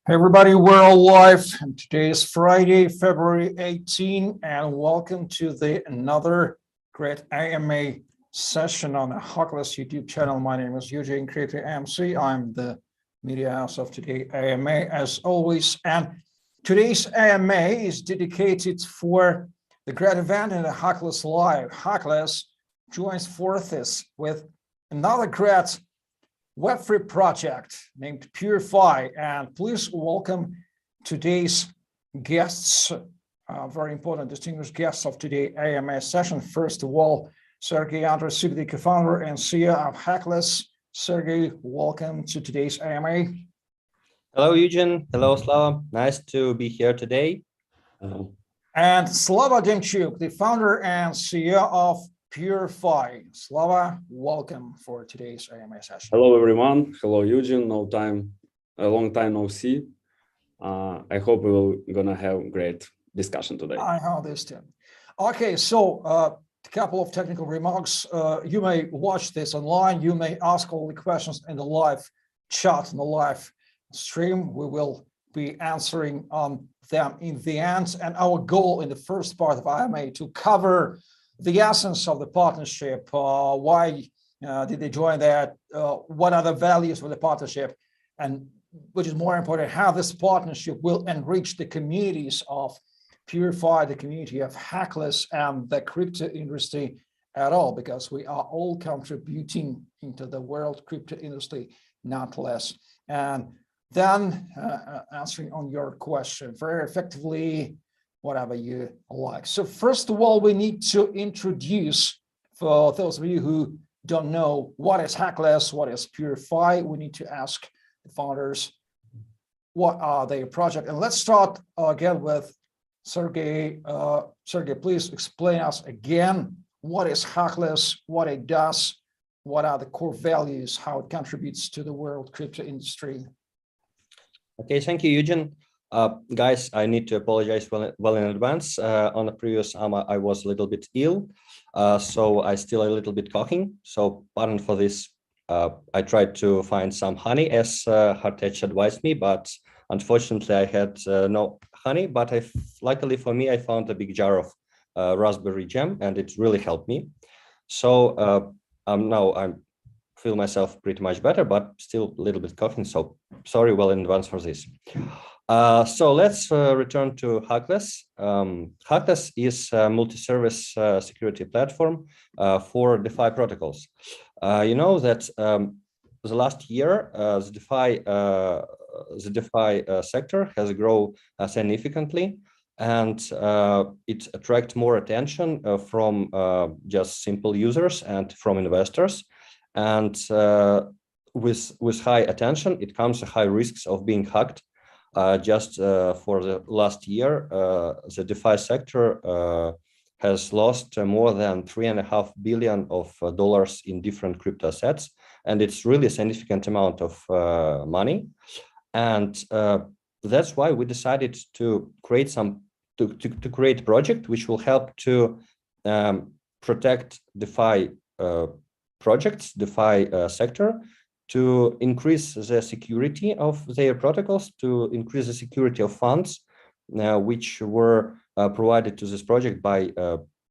Hey everybody, we're all live, and today is Friday, February 18, and welcome to another great AMA session on the Hackless YouTube channel. My name is Eugene, Creator MC. I'm the media house of today AMA, as always, and today's AMA is dedicated for the great event in the Hackless Live. Hackless joins forces with another great Web3 project named PureFi, and please welcome today's guests, very important distinguished guests of today's AMA session. First of all, Sergey Andrusuk, the co-founder and CEO of Hackless. Sergey, welcome to today's AMA. Hello, Eugene. Hello, Slava. Nice to be here today. And Slava Demchuk, the founder and CEO of PureFi. Slava, welcome for today's AMA session. Hello, everyone. Hello, Eugene. A long time no see. I hope we're gonna have a great discussion today. I hope this too. Okay, so a couple of technical remarks. You may watch this online. You may ask all the questions in the live chat, in the live stream. We will be answering them in the end. And our goal in the first part of AMA to cover the essence of the partnership, why did they join that, what are the values of the partnership, and which is more important, how this partnership will enrich the communities of PureFi, the community of Hackless, and the crypto industry at all, because we are all contributing into the world crypto industry, not less. And then answering on your question very effectively, whatever you like. So first of all, we need to introduce, for those of you who don't know, what is Hackless, what is PureFi. We need to ask the founders, what are their project? And let's start again with Sergey. Sergey, please explain us again, what is Hackless, what it does, what are the core values, how it contributes to the world crypto industry. Okay, thank you, Eugene. Guys, I need to apologize well in advance. On the previous AMA, I was a little bit ill, so I still a little bit coughing. So pardon for this. I tried to find some honey as Hartech advised me, but unfortunately I had no honey. But luckily for me, I found a big jar of raspberry jam, and it really helped me. So now I feel myself pretty much better, but still a little bit coughing. So sorry well in advance for this. So let's return to Hackless. Hackless is a multi-service security platform for DeFi protocols. You know that the last year, the DeFi sector has grown significantly, and it attracts more attention from just simple users and from investors. And with high attention, it comes to high risks of being hacked. Just for the last year, the DeFi sector has lost more than $3.5 billion in different crypto assets, and it's really a significant amount of money. And that's why we decided to create create a project which will help to protect DeFi projects, DeFi sector, to increase the security of their protocols, to increase the security of funds, which were provided to this project by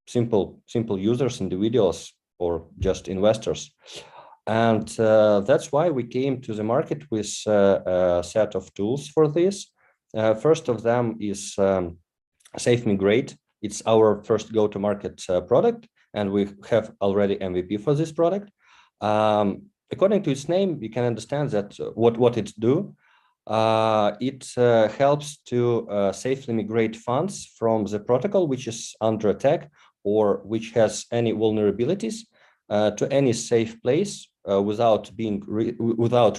simple users, individuals, or just investors. And that's why we came to the market with a set of tools for this. First of them is Safe Migrate. It's our first go-to-market product, and we have already MVP for this product. According to its name, you can understand that what it do. It helps to safely migrate funds from the protocol which is under attack or which has any vulnerabilities to any safe place without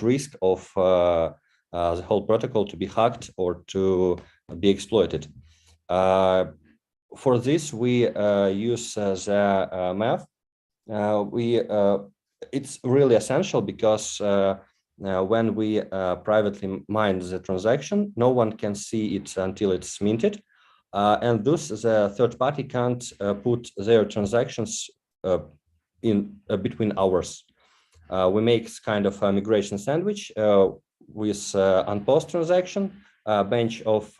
risk of the whole protocol to be hacked or to be exploited. For this, we use the math. It's really essential because when we privately mine the transaction, no one can see it until it's minted. And thus, the third party can't put their transactions in between hours. We make kind of a migration sandwich with unpost transaction, a bunch of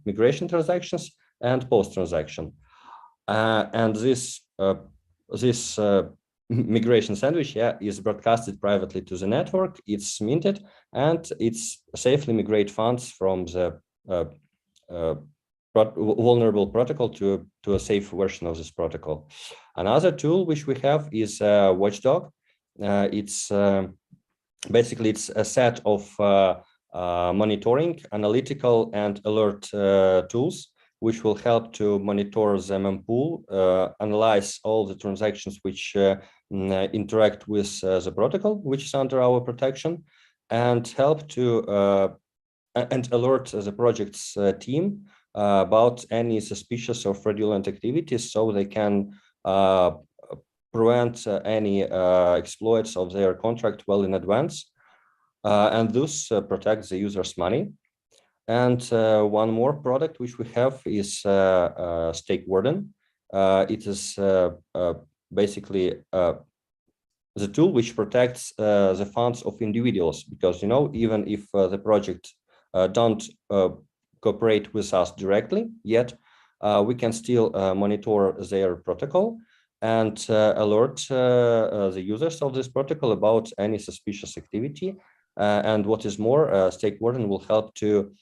migration transactions, and post transaction. And this migration sandwich, is broadcasted privately to the network. It's minted, and it's safely migrate funds from the vulnerable protocol to a safe version of this protocol. Another tool which we have is Watchdog. It's basically it's a set of monitoring, analytical, and alert tools which will help to monitor the mempool, analyze all the transactions which interact with the protocol, which is under our protection, and help to and alert the project's team about any suspicious or fraudulent activities, so they can prevent any exploits of their contract well in advance, and thus protect the user's money. And one more product which we have is Stake Warden. It is basically the tool which protects the funds of individuals, because even if the project don't cooperate with us directly yet, we can still monitor their protocol and alert the users of this protocol about any suspicious activity. And what is more, Stake Warden will help to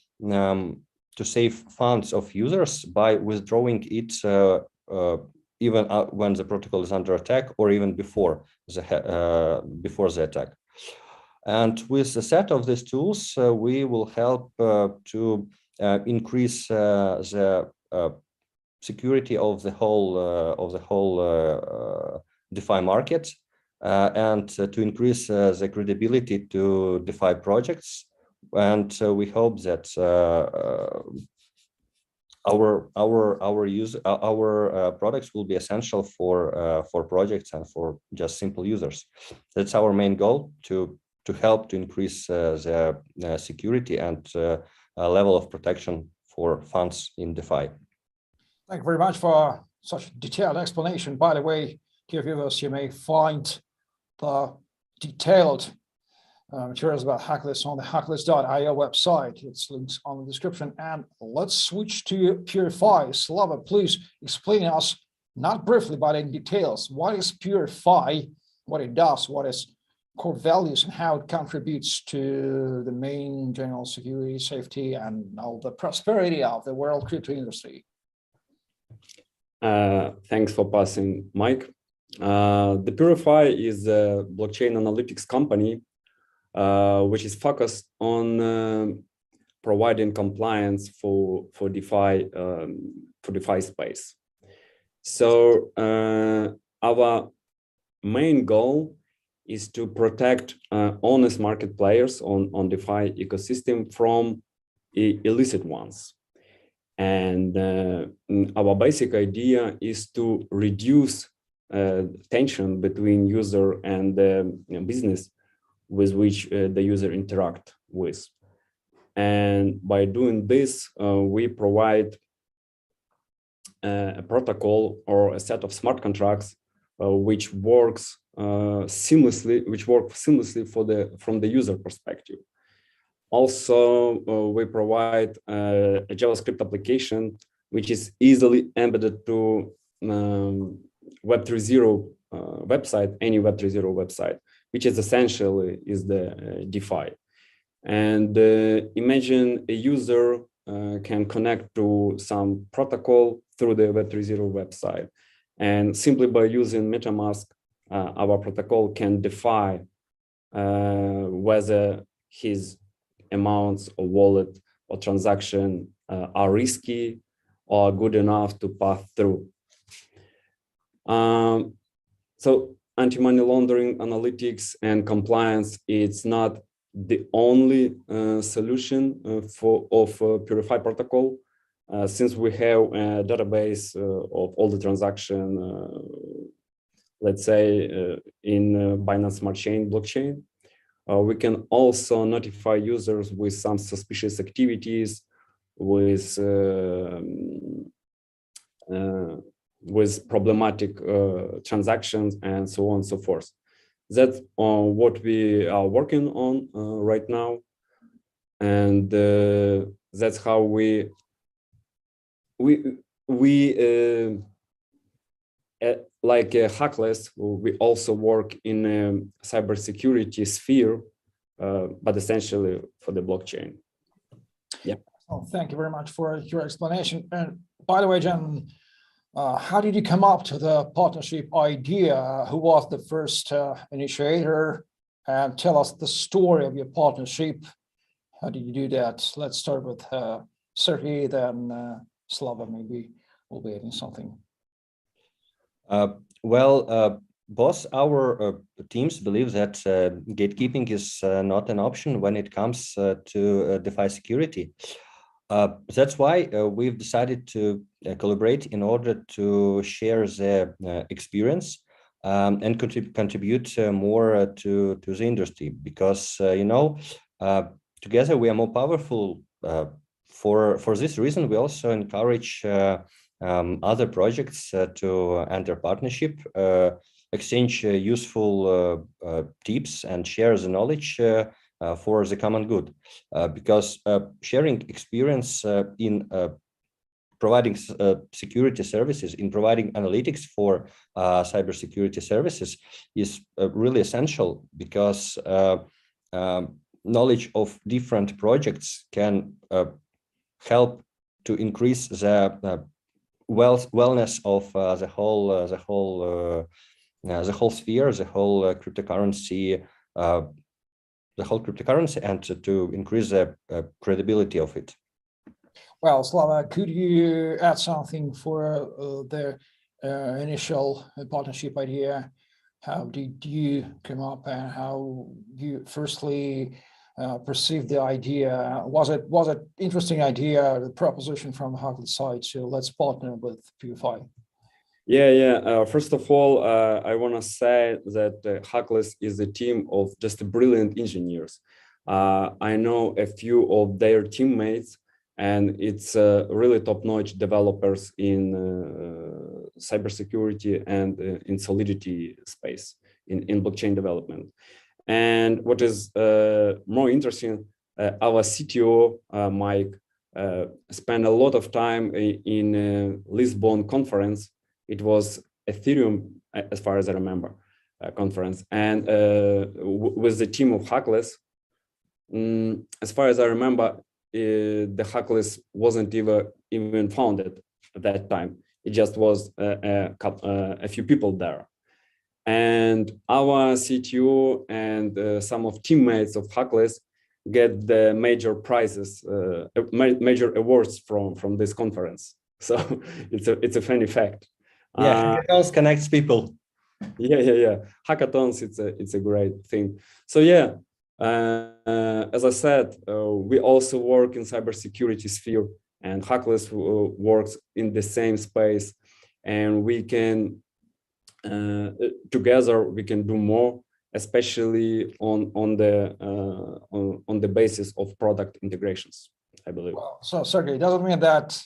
save funds of users by withdrawing it even when the protocol is under attack, or even before the attack. And with the set of these tools, we will help to increase the security of the whole DeFi market, and to increase the credibility to DeFi projects. And we hope that our products will be essential for projects and for just simple users. That's our main goal, to help to increase the security and level of protection for funds in DeFi. Thank you very much for such a detailed explanation. By the way, dear viewers, you may find the detailed materials about Hackless on the hackless.io website. It's links on the description. And let's switch to PureFi. Slava, please explain us, not briefly, but in details, what is PureFi, what it does, what is core values, and how it contributes to the main general security, safety, and all the prosperity of the world crypto industry. Thanks for passing, Mike. The PureFi is a blockchain analytics company which is focused on providing compliance for DeFi space. So our main goal is to protect honest market players on DeFi ecosystem from illicit ones. And our basic idea is to reduce tension between user and business with which the user interact with. And by doing this, we provide a protocol or a set of smart contracts which works seamlessly, from the user perspective. Also, we provide a JavaScript application which is easily embedded to Web 3.0 website, any Web 3.0 website, which is essentially is the DeFi. And imagine a user can connect to some protocol through the Web 3.0 website, and simply by using MetaMask, our protocol can define whether his amounts or wallet or transaction are risky or good enough to pass through. So anti-money laundering analytics and compliance, it's not the only solution of PureFi protocol, since we have a database of all the transaction, let's say in Binance Smart Chain blockchain. We can also notify users with some suspicious activities, with problematic transactions, and so on and so forth. That's what we are working on right now. and that's how we like Hackless, we also work in a cybersecurity sphere, but essentially for the blockchain. Yeah. Oh, thank you very much for your explanation. And by the way, Jen, how did you come up to the partnership idea? Who was the first initiator? And tell us the story of your partnership. How did you do that? Let's start with Sergey, then Slava maybe will be adding something. Both our teams believe that gatekeeping is not an option when it comes to DeFi security. That's why we've decided to collaborate in order to share the experience and contribute more to the industry, because together we are more powerful. For this reason, we also encourage other projects to enter partnership, exchange useful tips, and share the knowledge for the common good, because sharing experience in providing security services, in providing analytics for cybersecurity services is really essential, because knowledge of different projects can help to increase the wellness of the whole sphere, the whole cryptocurrency, and to increase the credibility of it. Well, Slava, could you add something for the initial partnership idea? How did you come up, and how you firstly perceived the idea? Was it interesting idea, the proposition from the Hackless side? So let's partner with PureFi. Yeah. First of all, I want to say that Hackless is a team of just brilliant engineers. I know a few of their teammates, and it's really top-notch developers in cybersecurity and in Solidity space, in blockchain development. And what is more interesting, our CTO, Mike, spent a lot of time in Lisbon conference. It was Ethereum, as far as I remember, conference, and with the team of Hackless. As far as I remember, the Hackless wasn't even founded at that time. It just was a few people there. And our CTO and some of teammates of Hackless get the major prizes, major awards from this conference. So it's a funny fact. Yeah, hackathons connects people. Yeah. Hackathons, it's a great thing. So yeah, as I said, we also work in cybersecurity sphere, and Hackless works in the same space, and we can together we can do more, especially on the basis of product integrations, I believe. Well, so Sergey, it doesn't mean that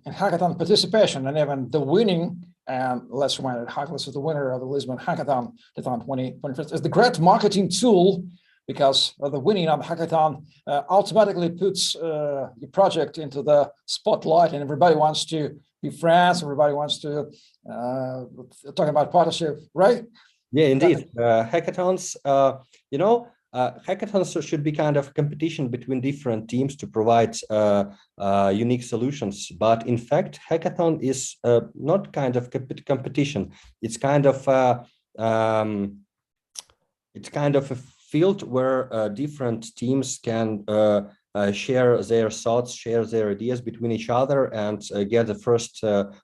in hackathon participation and even the winning, and let's remind that Hackless is the winner of the Lisbon Hackathon 2021, is the great marketing tool, because the winning of the hackathon automatically puts your project into the spotlight, and everybody wants to be friends, everybody wants to talk about partnership, right? Yeah, indeed. Hackathons, hackathons should be kind of competition between different teams to provide unique solutions. But in fact, hackathon is not kind of competition. It's kind of a field where different teams can share their thoughts, share their ideas between each other, and get the first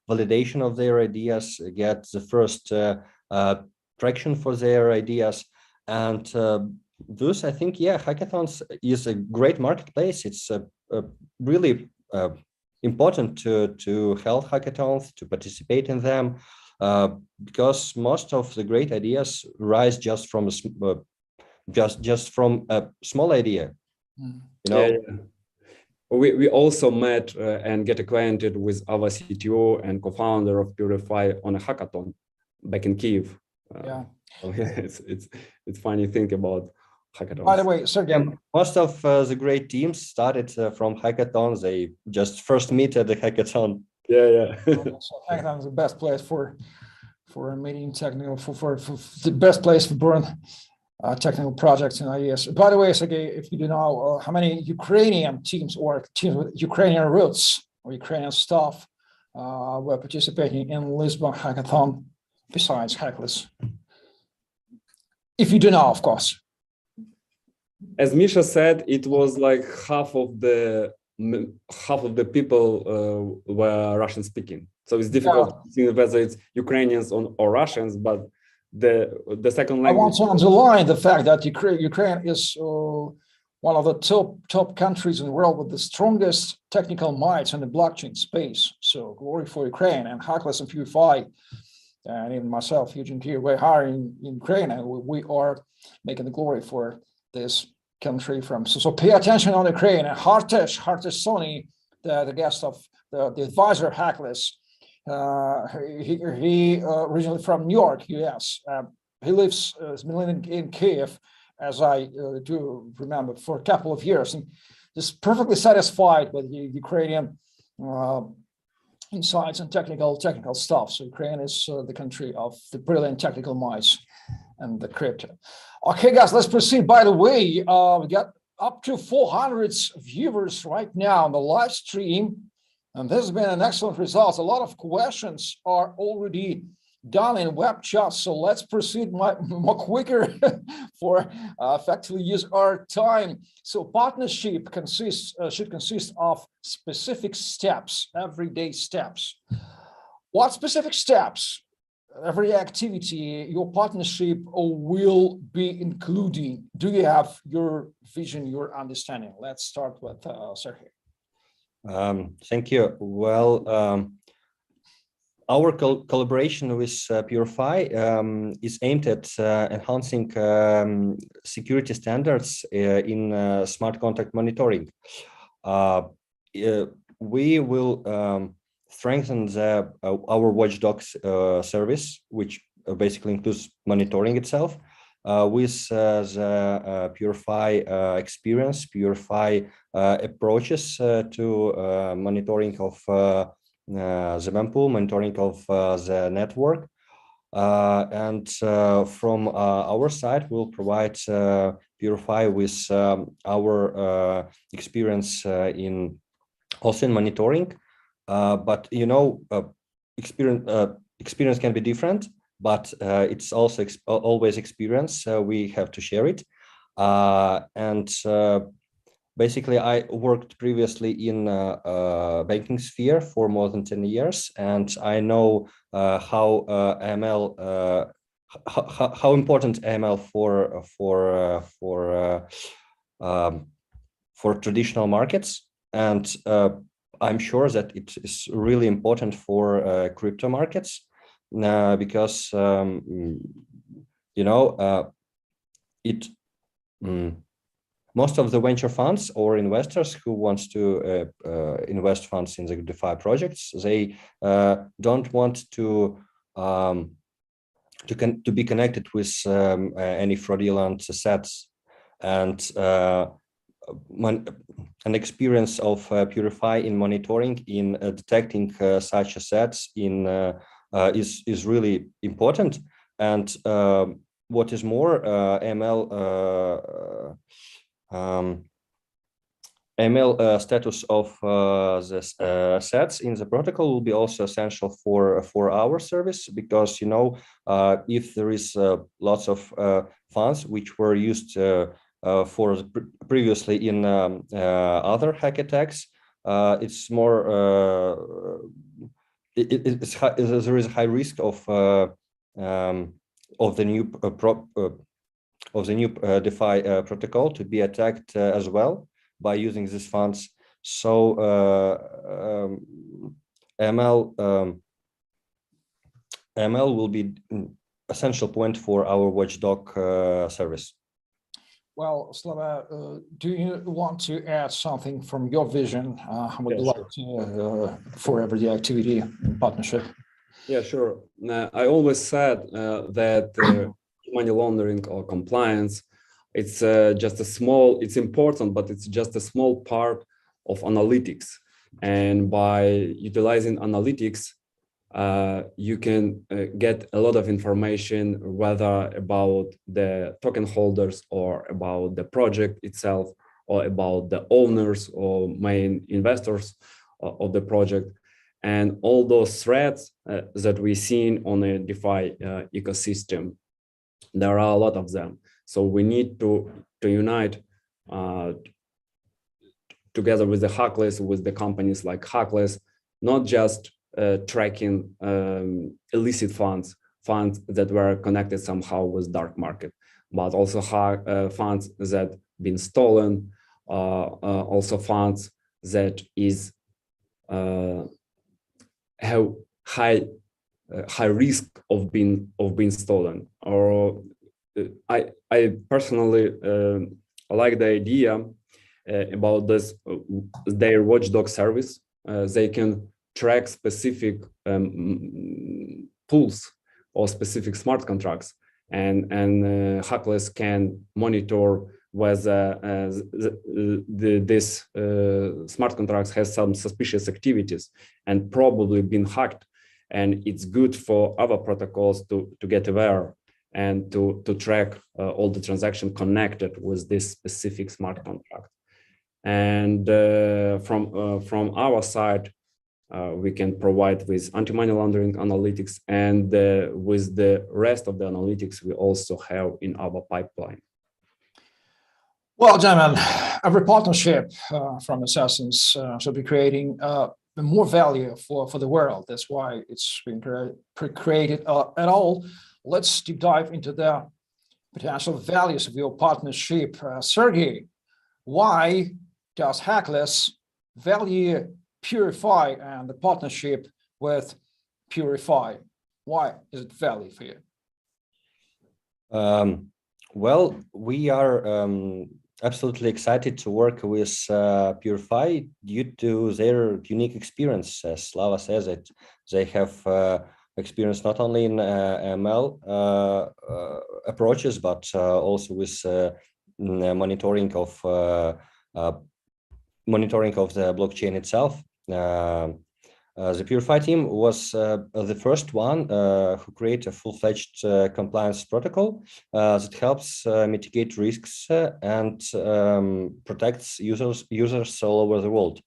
validation of their ideas, get the first traction for their ideas. And thus, I think, yeah, hackathons is a great marketplace. It's really important to hold hackathons, to participate in them, because most of the great ideas rise just from a small idea. Yeah. We also met and get acquainted with our CTO and co-founder of PureFi on a hackathon back in Kyiv. Yeah. It's funny to think about hackathons. By the way, Sergey, Yeah, most of the great teams started from hackathons. They just first meet at the hackathon. Yeah. so hackathon is the best place for a meeting technical for the best place for burn technical projects and ideas. By the way, Sergey, if you do know how many Ukrainian teams or teams with Ukrainian roots or Ukrainian staff were participating in Lisbon hackathon besides Hackless? If you do know, of course. As Misha said, it was like half of the people were Russian speaking. So it's difficult to see whether it's Ukrainians or Russians, but the second language. I want to underline the fact that Ukraine is one of the top countries in the world with the strongest technical minds in the blockchain space. So glory for Ukraine, and Hackless and PureFi, and even myself, Eugene Kyiv, we're hiring in Ukraine, and we are making the glory for this country from. So pay attention on Ukraine. And Hartesh Sony, the guest of the advisor Hackless, he originally from New York, US. He lives in Kyiv, as I do remember, for a couple of years, and is perfectly satisfied with the Ukrainian insights and technical stuff. So Ukraine is the country of the brilliant technical minds and the crypto. Okay, guys, let's proceed. By the way, we got up to 400 viewers right now on the live stream, and this has been an excellent result. A lot of questions are already done in web chat, so let's proceed more quicker for effectively use our time. So partnership should consist of specific steps, everyday steps. What specific steps? Every activity your partnership will be including. Do you have your vision, your understanding? Let's start with Sergey. Thank you. Well, our collaboration with PureFi is aimed at enhancing security standards in smart contract monitoring. We will strengthen our watchdog service, which basically includes monitoring itself, with the PureFi experience, PureFi approaches to monitoring of the mempool, monitoring of the network. And from our side, we'll provide PureFi with our experience also in monitoring. But you know, experience can be different, but it's also always experience. We have to share it. And basically, I worked previously in banking sphere for more than 10 years, and I know how ML, how important ML for traditional markets, and I'm sure that it is really important for crypto markets because you know most of the venture funds or investors who wants to invest funds in the DeFi projects, they don't want to be connected with any fraudulent assets, and an experience of PureFi in monitoring, in detecting such assets is really important. And what is more, ML status of the assets in the protocol will be also essential for our service, because you know, if there is lots of funds which were used for previously in other hack attacks, it's more there is a high risk of the new DeFi protocol to be attacked as well by using these funds. So ML will be an essential point for our watchdog service. Well, Slava, do you want to add something from your vision? Would you like to, for everyday activity and partnership? Yeah, sure. I always said that money laundering or compliance it's just a small, it's important, but it's just a small part of analytics. And by utilizing analytics, you can get a lot of information, whether about the token holders or about the project itself, or about the owners or main investors of the project. And all those threads that we've seen on a DeFi ecosystem, there are a lot of them. So we need to unite together with the Hackless, with the companies like Hackless, not just tracking illicit funds that were connected somehow with dark market, but also funds that been stolen, also funds that is have high risk of being stolen. Or I personally like the idea about this their watchdog service. They can track specific pools or specific smart contracts, and Hackless can monitor whether this smart contracts has some suspicious activities and probably been hacked. And it's good for other protocols to get aware and to track all the transactions connected with this specific smart contract. And from our side, we can provide with anti-money laundering analytics, and with the rest of the analytics we also have in our pipeline. Well, gentlemen, every partnership from Assassins should be creating more value for the world. That's why it's been created at all. Let's deep dive into the potential values of your partnership. Sergey, why does Hackless value PureFi and the partnership with PureFi? Why is it value for you? Well, we are absolutely excited to work with PureFi due to their unique experience. As Slava says, it they have experience not only in ML approaches, but also with monitoring of the blockchain itself. The PureFi team was the first one who created a full-fledged compliance protocol that helps mitigate risks and protects users all over the world.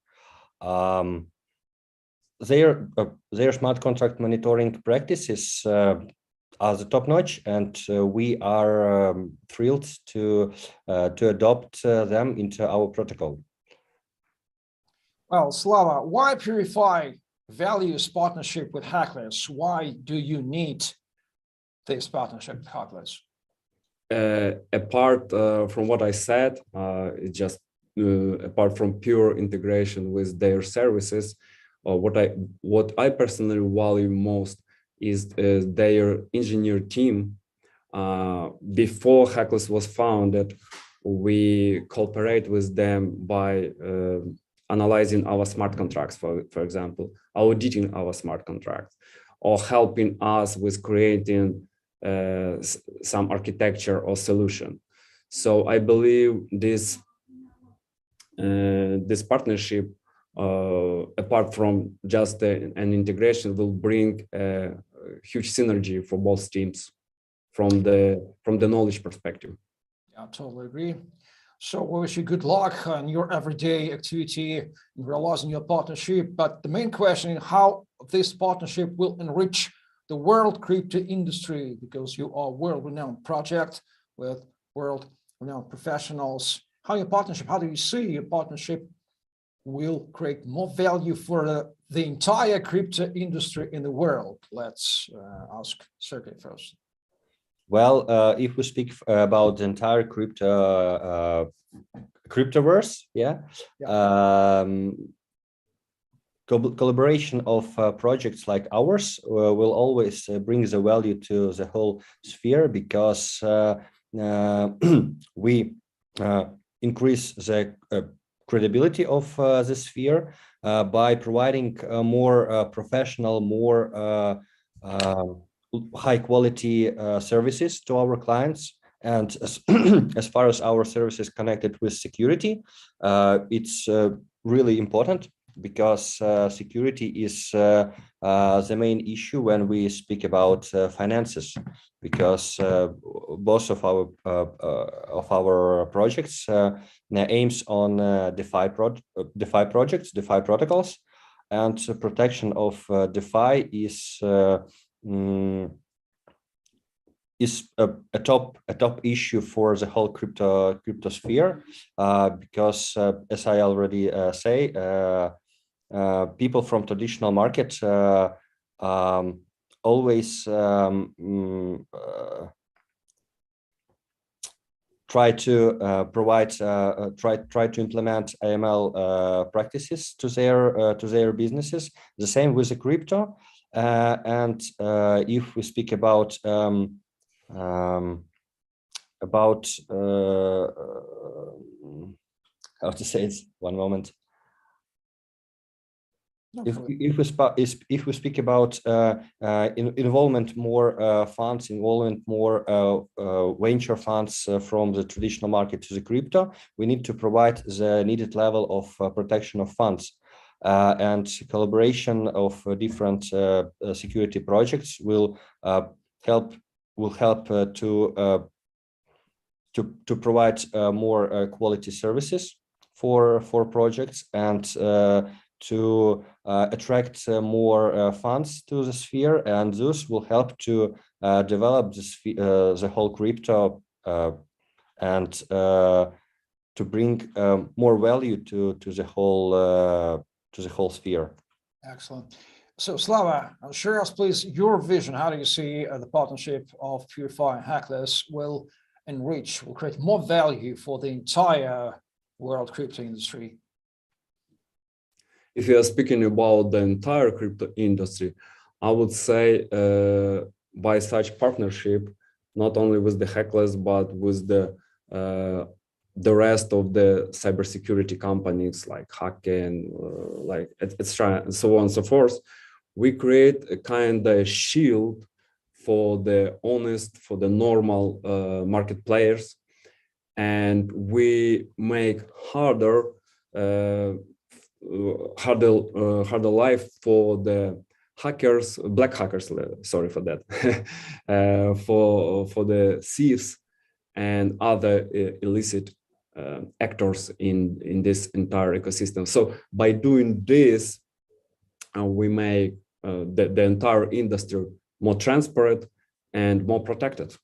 Their smart contract monitoring practices are the top-notch, and we are thrilled to adopt them into our protocol. Well, Slava, why PureFi values partnership with Hackless? Why do you need this partnership with Hackless? Apart from what I said, it's just apart from pure integration with their services, what I personally value most is their engineer team. Before Hackless was founded, we cooperate with them by analyzing our smart contracts, for example, auditing our smart contracts, or helping us with creating some architecture or solution. So I believe this partnership, apart from just an integration, will bring a huge synergy for both teams from the knowledge perspective. Yeah, I totally agree. So we wish you good luck on your everyday activity in realizing your partnership. But the main question is how this partnership will enrich the world crypto industry, because you are a world-renowned project with world-renowned professionals. How do you see your partnership will create more value for the entire crypto industry in the world? Let's ask Sergey first. Well, if we speak about the entire cryptoverse, collaboration of projects like ours will always bring the value to the whole sphere, because we increase the credibility of the sphere by providing more professional, more high quality services to our clients, And as far as our service is connected with security, it's really important because security is the main issue when we speak about finances, because both of our projects aims on DeFi projects, DeFi protocols, and protection of DeFi is a top issue for the whole crypto sphere, because as I already say, people from traditional market always try to provide try to implement AML practices to their businesses. The same with the crypto, and if we speak about how to say it, one moment. If we speak about involvement more funds, involvement more venture funds from the traditional market to the crypto, we need to provide the needed level of protection of funds, and collaboration of different security projects will help to provide more quality services for projects, and to attract more funds to the sphere, and this will help to develop the whole crypto and to bring more value to the whole sphere. Excellent. So Slava, share us please your vision. How do you see the partnership of PureFi and Hackless will enrich, will create more value for the entire world crypto industry? If you are speaking about the entire crypto industry, I would say by such partnership, not only with the Hackless, but with the rest of the cybersecurity companies like Hacken, like etc., and so on and so forth, we create a kind of shield for the honest, for the normal market players, and we make harder life for the hackers, black hackers. Sorry for that, for the thieves and other illicit actors in this entire ecosystem. So by doing this, we make the entire industry more transparent and more protected.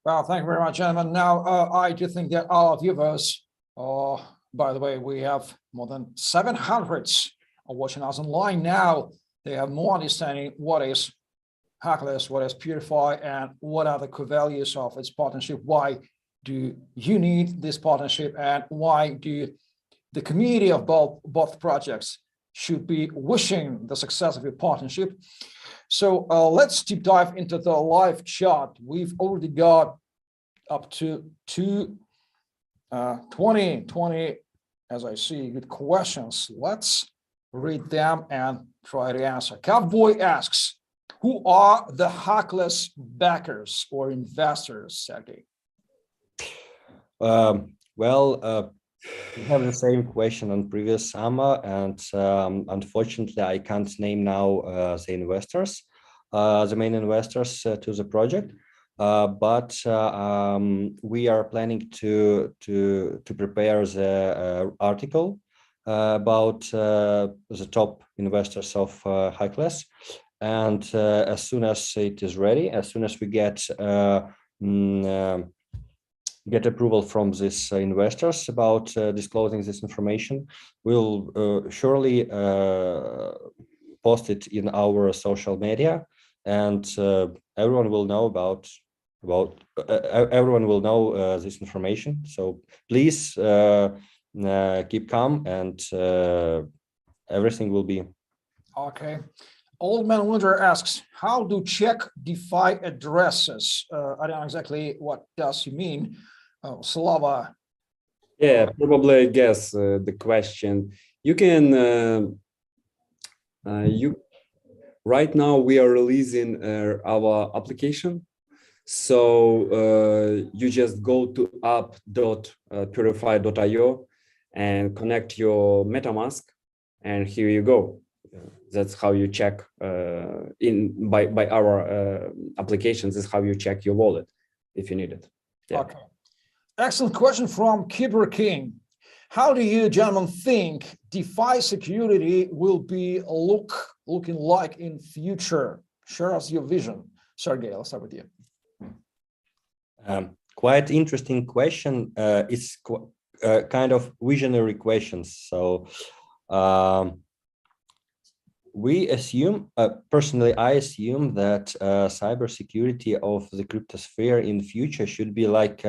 Well, thank you very much, gentlemen. Now, I do think that our viewers, by the way, we have more than 700 watching us online now. They have more understanding what is Hackless, what is PureFi, and what are the core values of its partnership. Why do you need this partnership, and why do the community of both projects should be wishing the success of your partnership? So let's deep dive into the live chat. We've already got up to 20, as I see, good questions. Let's read them and try to answer. Cowboy asks, who are the Hackless backers or investors, Sergey? We have the same question on previous summer, and unfortunately, I can't name now the investors, the main investors to the project. But we are planning to prepare the article about the top investors of Hackless, and as soon as it is ready, as soon as we get approval from these investors about disclosing this information, we'll surely post it in our social media, and everyone will know everyone will know this information. So please keep calm, and everything will be okay. Old Man Winter asks, how do check DeFi addresses? I don't know exactly what does he mean. Slava. Yeah, probably I guess the question. You can, right now we are releasing our application So you just go to app.purify.io and connect your MetaMask, and here you go. That's how you check by our applications. Is how you check your wallet if you need it. Yeah. Okay. Excellent question from Kibber King. How do you gentlemen think DeFi security will be looking like in future? Share us your vision. Sergey, let's start with you. Quite interesting question. It's kind of visionary questions. So we assume, personally, I assume that cybersecurity of the cryptosphere in the future should be like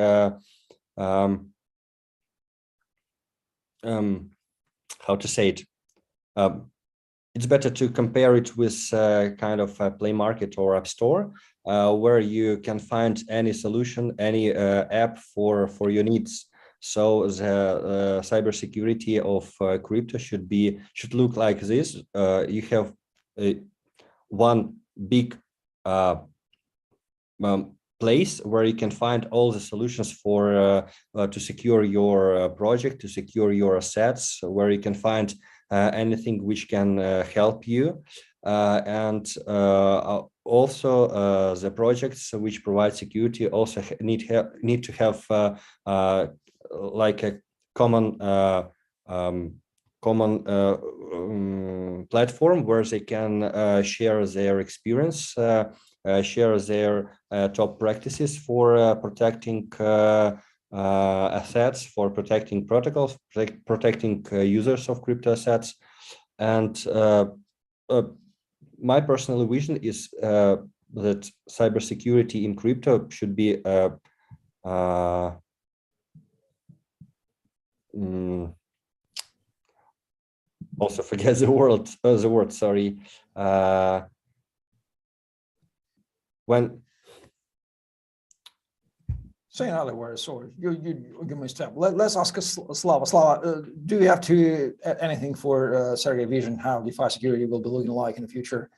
how to say it? It's better to compare it with kind of a Play Market or App Store, where you can find any solution, any app for your needs. So the cybersecurity of crypto should look like this. You have one big place where you can find all the solutions for to secure your project, to secure your assets, where you can find anything which can help you, and also the projects which provide security also need to have like a common platform where they can share their experience, share their top practices for protecting assets, for protecting protocols, protecting users of crypto assets. And my personal vision is that cybersecurity in crypto should be also forget the word. Sorry. When say another word, sorry, you give me a step. Let's ask Slava. Slava, do you have to add anything for Sergey vision how DeFi security will be looking like in the future?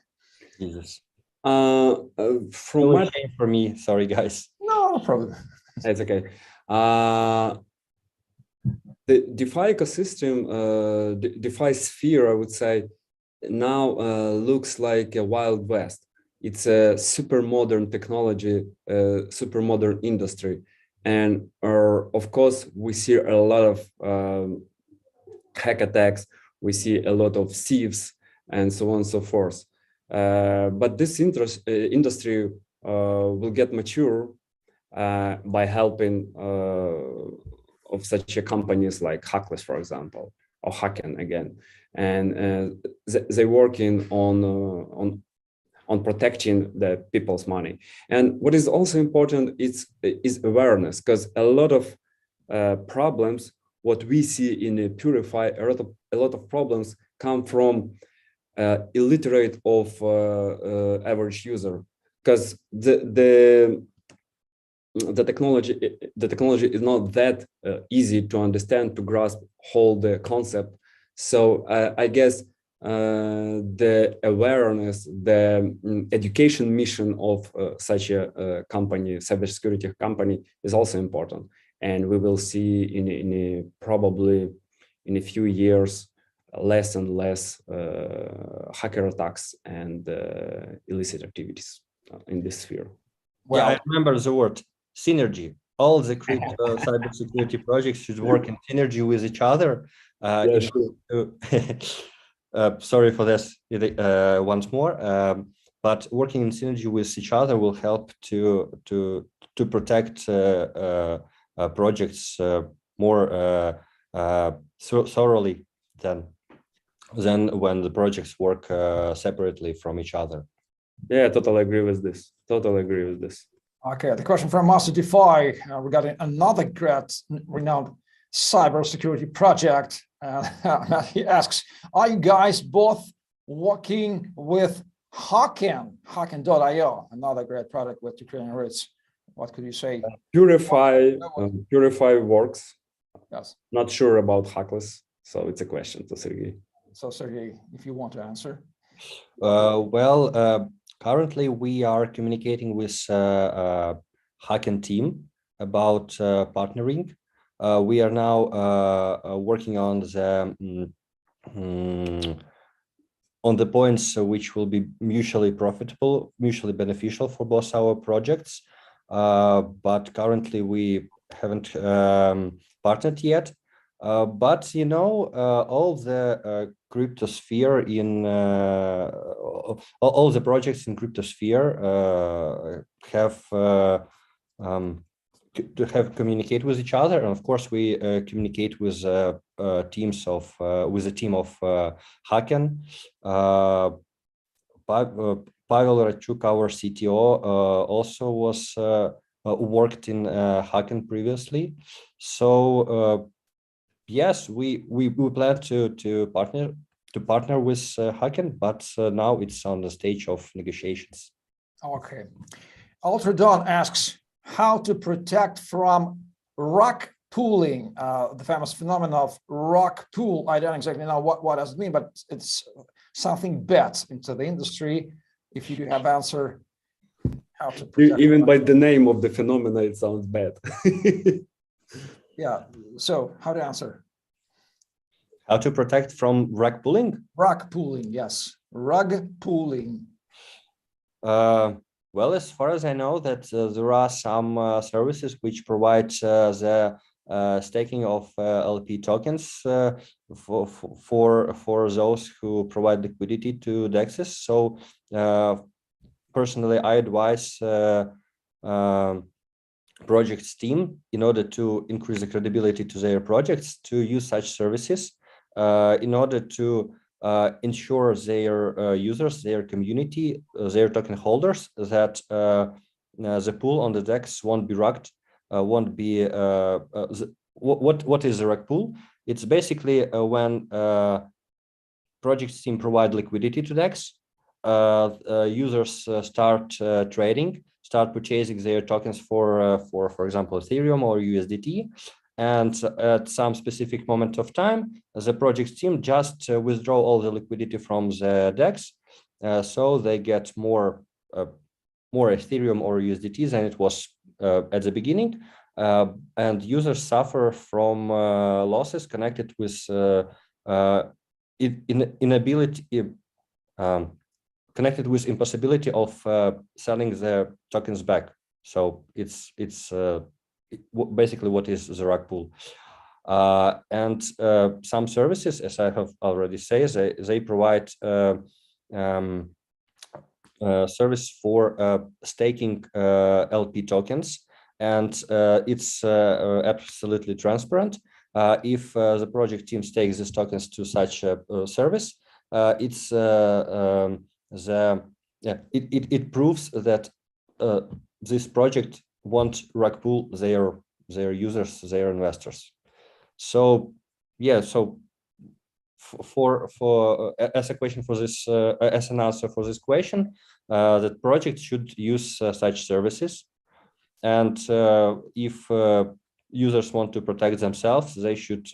Jesus. From my shame for me, sorry guys. No problem. It's okay. The DeFi ecosystem, the DeFi sphere, I would say, now looks like a Wild West. It's a super modern technology, super modern industry. And of course, we see a lot of hack attacks. We see a lot of thieves and so on and so forth. But this industry will get mature by helping of such companies like Hackless, for example, or Hacken again. And they're working on protecting the people's money. And what is also important is awareness, because a lot of problems, what we see in a PureFi, a lot of problems come from illiterate of average user, because the technology is not that easy to understand, to grasp whole the concept. So I guess the awareness, the education mission of such a company, cybersecurity company, is also important. And we will see in probably in a few years less and less hacker attacks and illicit activities in this sphere. Well, yeah, I remember the word synergy. All the crypto cybersecurity projects should work in synergy with each other. Yeah, sure. Sorry for this once more, but working in synergy with each other will help to protect projects more thoroughly than when the projects work separately from each other. Yeah, totally agree with this. Totally agree with this. Okay, the question from Master DeFi regarding another great renowned cybersecurity project. He asks, are you guys both working with Hacken, Hacken.io, another great product with Ukrainian roots? What could you say? PureFi works. Yes. Not sure about Hackless, so it's a question to Sergey. So Sergey, if you want to answer. Currently we are communicating with Hacken team about partnering. We are now working on the points which will be mutually profitable, mutually beneficial for both our projects. But currently we haven't partnered yet. But you know, all the cryptosphere in all the projects in cryptosphere have communicate with each other, and of course we communicate with teams of with a team of Hacken. Pavel Rachuk, our CTO, also was worked in Hacken previously. So yes, we plan to partner with Hacken, but now it's on the stage of negotiations. Okay. Ultradon asks how to protect from rugpooling, the famous phenomenon of rug pool. I don't exactly know what does it mean, but it's something bad into the industry. If you do have answer, how to protect even by the name of the phenomena, it sounds bad. Yeah. So how to answer? How to protect from rug pulling? Rug pooling, yes. Rug pooling. Well, as far as I know, that there are some services which provide the staking of LP tokens for those who provide liquidity to DEXs. So personally, I advise projects team, in order to increase the credibility to their projects, to use such services in order to ensure their users, their community, their token holders, that the pool on the DEX won't be rugged, won't be what is a rug pool? It's basically when projects team provide liquidity to DEX, users start trading, start purchasing their tokens for example, Ethereum or USDT. And at some specific moment of time, the project team just withdraw all the liquidity from the DEX, so they get more Ethereum or USDT than it was at the beginning, and users suffer from losses connected with impossibility of selling the tokens back. So it's basically what is the rug pool. And some services, as I have already said, they provide service for staking LP tokens, and it's absolutely transparent. If the project team stakes these tokens to such a service, it proves that this project won't rug pool their users, their investors. So yeah, so for as a question for this as an answer for this question, that project should use such services, and if users want to protect themselves, they should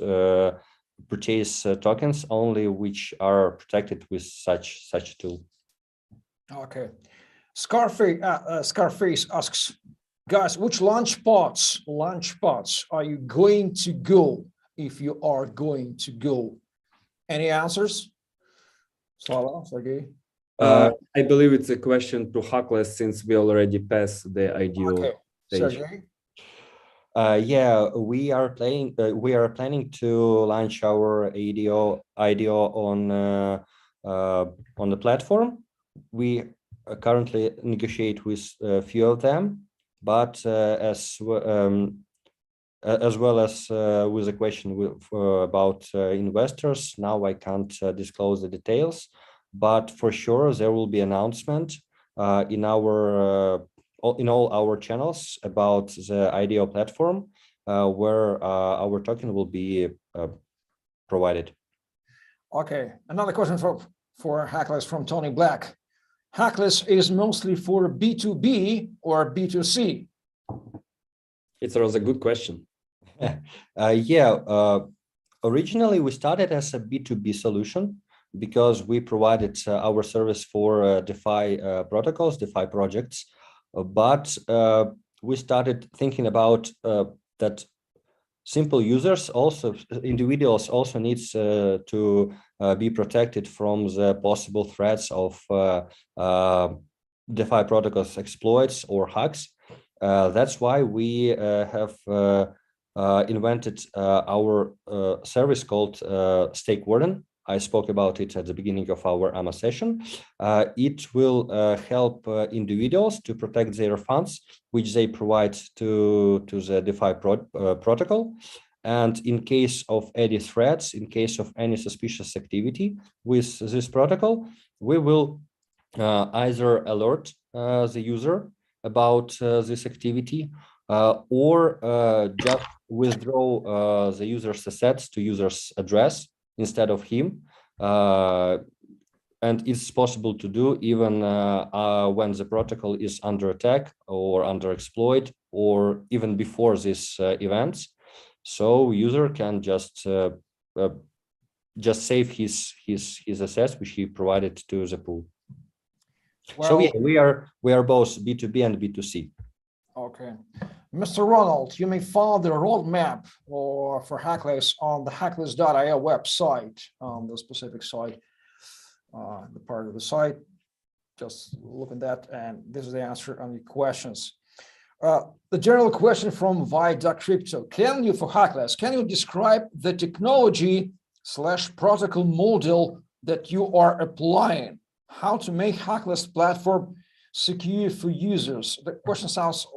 purchase tokens only which are protected with such tool. Okay. Scarface asks, guys, which launchpads are you going to go, if you are going to go? Any answers? Slava, Sergey? I believe it's a question to Hackless, since we already passed the ideal stage. Sergey? Yeah, we are planning to launch our IDO on the platform. We currently negotiate with a few of them, but as well as with a question about investors, now I can't disclose the details, but for sure there will be announcement in all our channels about the IDO platform, where our token will be provided. Okay, another question for Hackless from Tony Black. Hackless is mostly for B2B or B2C? It was a good question. Originally we started as a B2B solution because we provided our service for DeFi protocols, DeFi projects. But we started thinking about that simple users, also individuals, also needs to be protected from the possible threats of DeFi protocols exploits or hacks. That's why we have invented our service called Stake Warden. I spoke about it at the beginning of our AMA session. It will help individuals to protect their funds, which they provide to the DeFi protocol. And in case of any threats, in case of any suspicious activity with this protocol, we will either alert the user about this activity or just withdraw the user's assets to user's address instead of him. And it's possible to do even when the protocol is under attack or under exploit, or even before these events. So user can just save his assets which he provided to the pool. Well, so yeah, we are both B2B and B2C. Okay. Mr. Ronald, you may find the roadmap for Hackless on the hackless.io website, on the specific site, the part of the site. Just look at that, and this is the answer on your questions. The general question from Vi.Crypto. Can you, for Hackless, can you describe the technology / protocol model that you are applying? How to make Hackless platform secure for users? The question sounds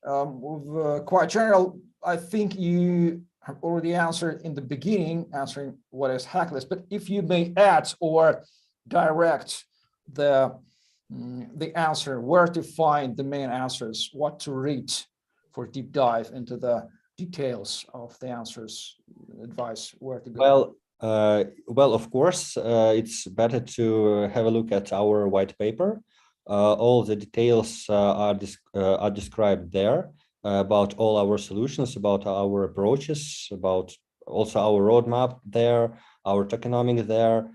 quite general. I think you have already answered in the beginning, answering what is Hackless, but if you may add or direct the answer, where to find the main answers, what to read for deep dive into the details of the answers, advice where to go. Well, of course, it's better to have a look at our white paper. All the details are described there about all our solutions, about our approaches, about also our roadmap there, our tokenomics there.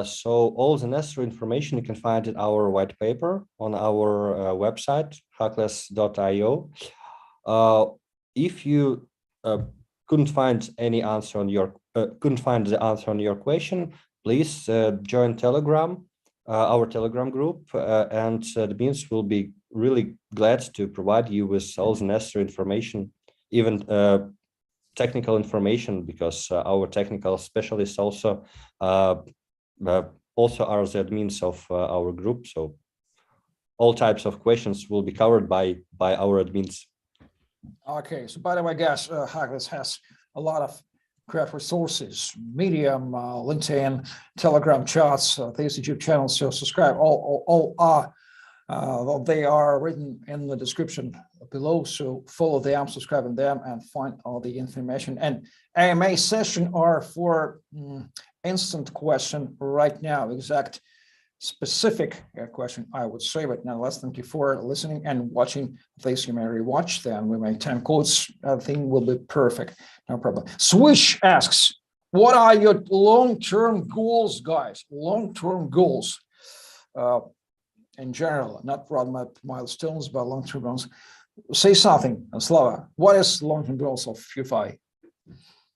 So all the necessary information you can find in our white paper on our website, hackless.io. If you couldn't find any answer on your the answer on your question, please join Telegram, our Telegram group, and the admins will be really glad to provide you with all the necessary information, even technical information, because our technical specialists also are the admins of our group. So all types of questions will be covered by our admins. Okay, so by the way, guys, Hackless has a lot of great resources: Medium, LinkedIn, Telegram chats, these YouTube channels. So subscribe. All they are written in the description below. So follow them, subscribe on them, and find all the information. And AMA session are for instant question right now, exact specific question, I would say. But nonetheless, thank you for listening and watching. Please, you may rewatch them. We make time codes. Everything will be perfect. No problem. Swish asks, what are your long-term goals, guys? Long-term goals in general, not roadmap milestones, but long-term goals. Say something, Slava. What is long-term goals of PureFi?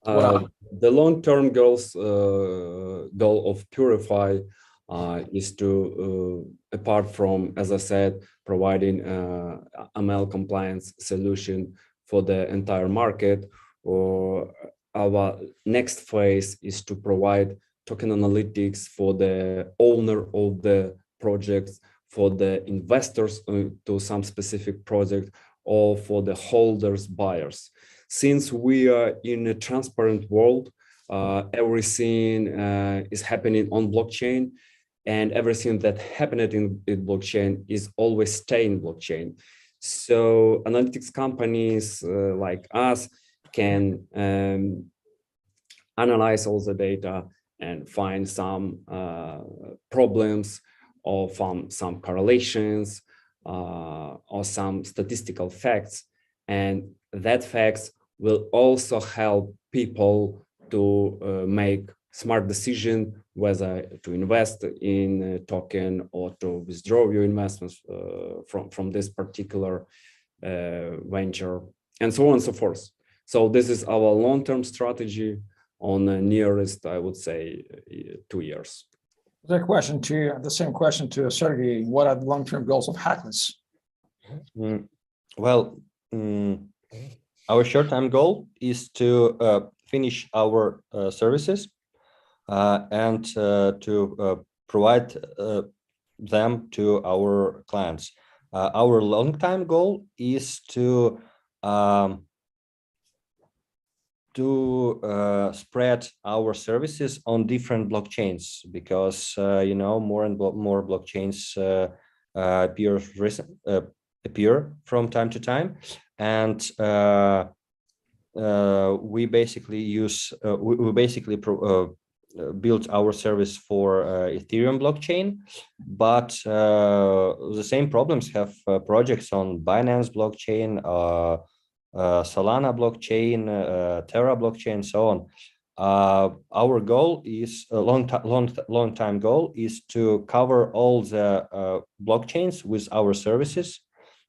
The long-term goal of PureFi is to, apart from, as I said, providing ML compliance solution for the entire market, or our next phase is to provide token analytics for the owner of the projects, for the investors to some specific project, or for the holders, buyers. Since we are in a transparent world, everything is happening on blockchain, and everything that happened in blockchain is always staying blockchain. So analytics companies like us can analyze all the data and find some problems, or from some correlations, or some statistical facts. And that facts will also help people to make smart decision whether to invest in a token or to withdraw your investments from this particular venture, and so on and so forth. So this is our long-term strategy on the nearest, I would say, 2 years. The same question to Sergey. What are the long-term goals of Hackless? Well, our short-term goal is to finish our services and to provide them to our clients. Our long-term goal is to spread our services on different blockchains, because more and more blockchains appear from time to time, and we basically built our service for Ethereum blockchain, but the same problems have projects on Binance blockchain, Solana blockchain, Terra blockchain, so on. Our goal is long-time goal is to cover all the blockchains with our services.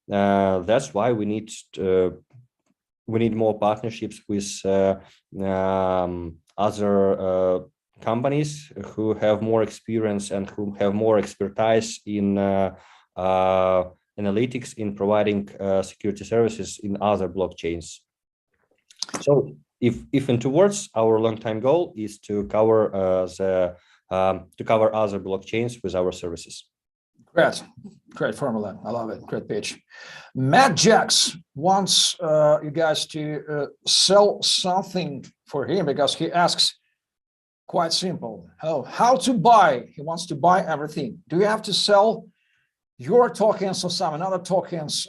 That's why we need more partnerships with other companies who have more experience and who have more expertise in analytics, in providing security services in other blockchains. So if in 2 words, our long-time goal is to cover other blockchains with our services. Great formula. I love it. Great pitch. Matt Jax wants you guys to sell something for him, because he asks, quite simple, how to buy. He wants to buy everything. Do you have to sell your tokens or some other tokens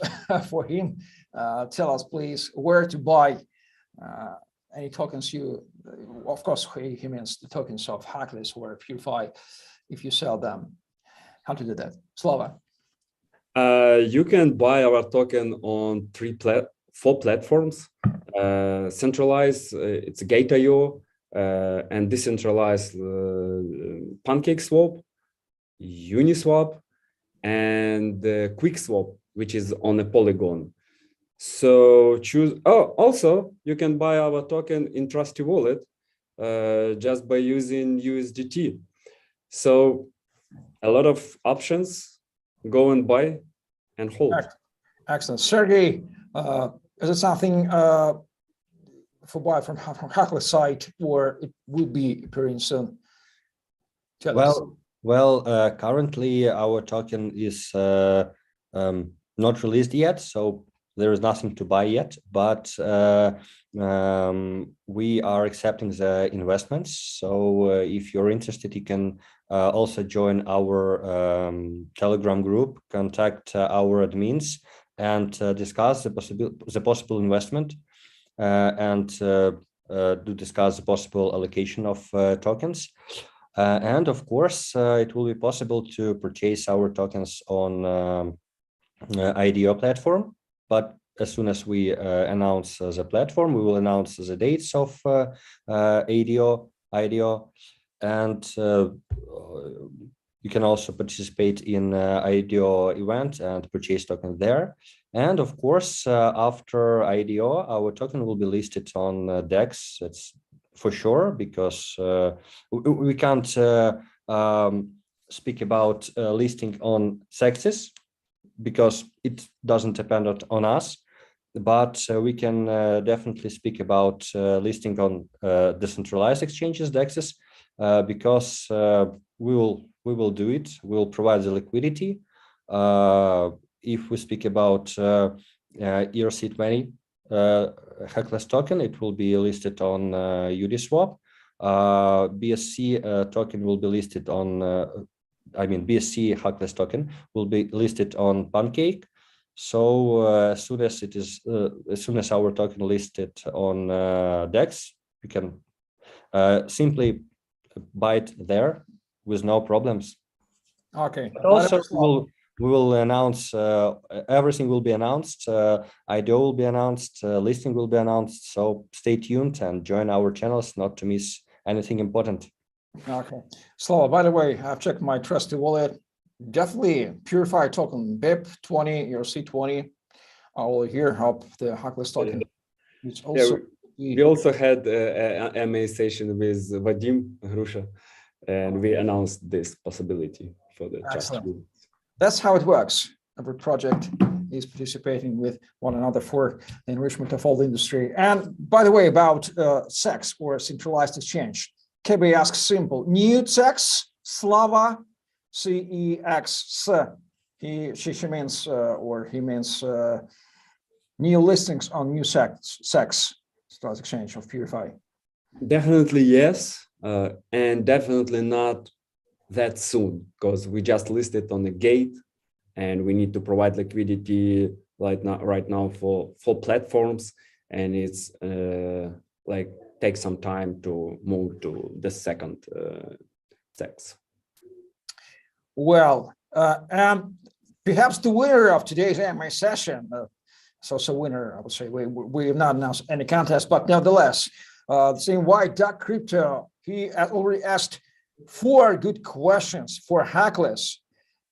for him? Tell us, please, where to buy any tokens of course, he means the tokens of Hackless or PureFi, if you sell them. How to do that? Slava. You can buy our token on 4 platforms. Centralized, it's Gate.io, and decentralized PancakeSwap, Uniswap, and QuickSwap, which is on a Polygon. So choose. Oh, also you can buy our token in Trustee Wallet just by using USDT. So a lot of options. Go and buy and hold. Excellent. Sergey, is it something for buy from Hackless site, or it will be appearing soon? Well, currently our token is not released yet, so there is nothing to buy yet, but we are accepting the investments. So if you're interested, you can also join our Telegram group, contact our admins, and discuss the possible investment, and do discuss the possible allocation of tokens. And of course, it will be possible to purchase our tokens on IDO platform. But as soon as we announce the platform, we will announce the dates of IDO, and you can also participate in IDO event and purchase token there. And of course, after IDO, our token will be listed on DEX. That's for sure, because we can't speak about listing on CEXs, because it doesn't depend on us, but we can definitely speak about listing on decentralized exchanges, DEXs, because we will do it. We'll provide the liquidity. If we speak about ERC20 Hackless token, it will be listed on Uniswap. BSC token will be listed on BSC Hackless token will be listed on Pancake. So as soon as our token listed on DEX, we can simply buy it there with no problems. Okay. But also we will announce, everything will be announced, IDO will be announced, listing will be announced. So stay tuned and join our channels not to miss anything important. Okay. Slava, by the way, I've checked my Trustee Wallet. Definitely PureFi token BIP20, ERC20 I will hear how the Hackless token is Yeah, also. we also had a MA session with Vadim Grusha, and we announced this possibility for the Excellent. chat. That's how it works. Every project is participating with one another for the enrichment of all the industry. And by the way, about CEX or centralized exchange, KB asks simple, new CEX, Slava, CEXs. She means, or he means new listings on new CEX, centralized exchange of PureFi. Definitely yes, and definitely not that soon, because we just listed on the gate and we need to provide liquidity right now for platforms, and it's like takes some time to move to the second CEX. Well, and perhaps the winner of today's AMA session, so winner, I would say, we have not announced any contest, but nevertheless, the same White Duck Crypto, he already asked 4 good questions for Hackless.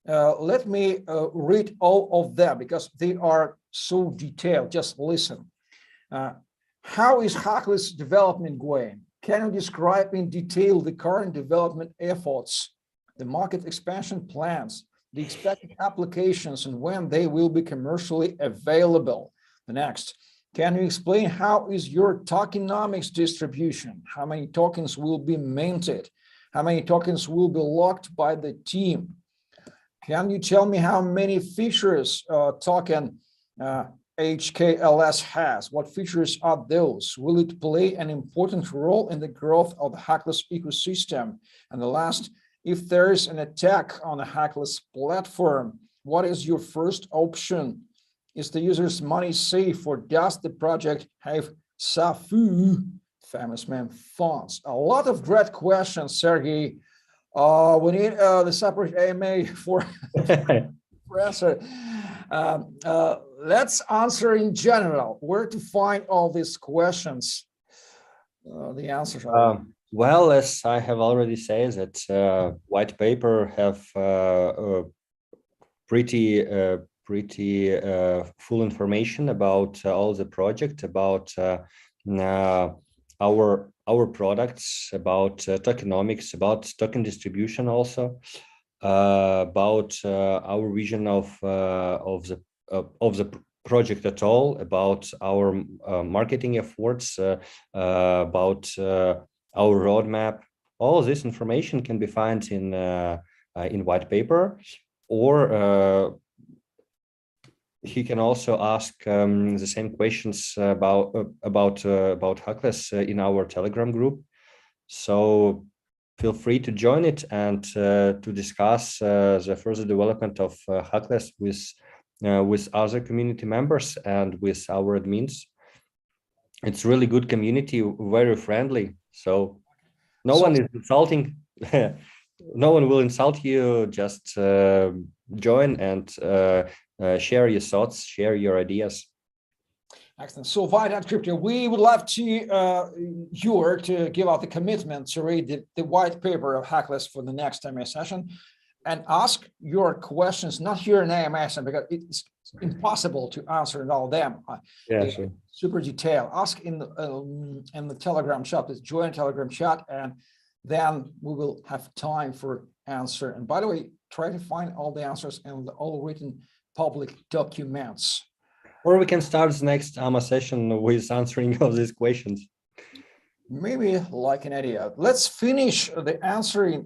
Let me read all of them because they are so detailed. Just listen. How is Hackless development going? Can you describe in detail the current development efforts, the market expansion plans, the expected applications, and when they will be commercially available? The next, can you explain how is your tokenomics distribution? How many tokens will be minted? How many tokens will be locked by the team? Can you tell me how many features token HKLS has? What features are those? Will it play an important role in the growth of the Hackless ecosystem? And the last, if there is an attack on the Hackless platform, what is your first option? Is the user's money safe, or does the project have SAFU, famous man funds? A lot of great questions, Sergey. We need the separate AMA for answer. Let's answer in general. Where to find all these questions? The answers are. Well, as I have already said, that white paper have pretty full information about all the project, about our products, about tokenomics, about token distribution, also about our vision of the project at all, about our marketing efforts, about our roadmap. All this information can be found in white paper, or he can also ask the same questions about Hackless in our Telegram group. So feel free to join it and to discuss the further development of Hackless with other community members and with our admins. It's really good community, very friendly. So no one is insulting. No one will insult you. Just join and share your thoughts, share your ideas. Excellent. So White Crypto, we would love to give out the commitment to read the white paper of Hackless for the next AMA session and ask your questions, not here in AMA session, because it's impossible to answer all of them. Yeah, sure. Super detailed. Ask in the Telegram chat, this join Telegram chat, and then we will have time for answer. And by the way, try to find all the answers in all written public documents. Or we can start the next AMA session with answering all these questions. Maybe like an idea. Let's finish the answering.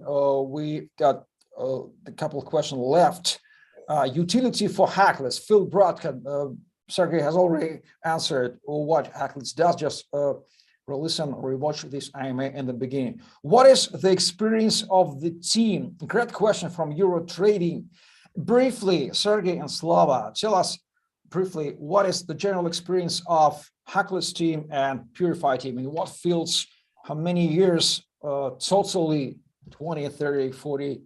We got a couple of questions left. Utility for Hackless. Phil Brodkin, Sergey has already answered what Hackless does. Just listen or rewatch this AMA in the beginning. What is the experience of the team? Great question from Euro Trading. Briefly, Sergey and Slava, tell us briefly, what is the general experience of Hackless team and PureFi team? In what fields, how many years, totally 20, 30, 40,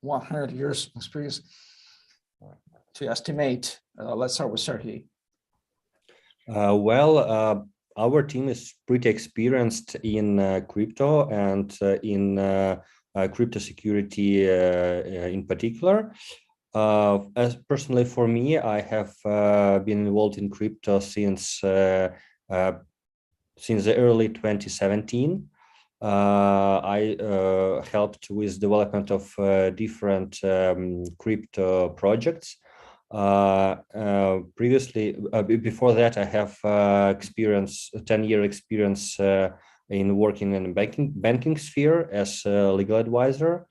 100 years experience to estimate? Let's start with Sergey. Our team is pretty experienced in crypto and in crypto security in particular. As personally for me, I have been involved in crypto since the early 2017. I helped with development of different crypto projects. Previously, before that, I have 10-year experience in working in the banking sphere as a legal advisor.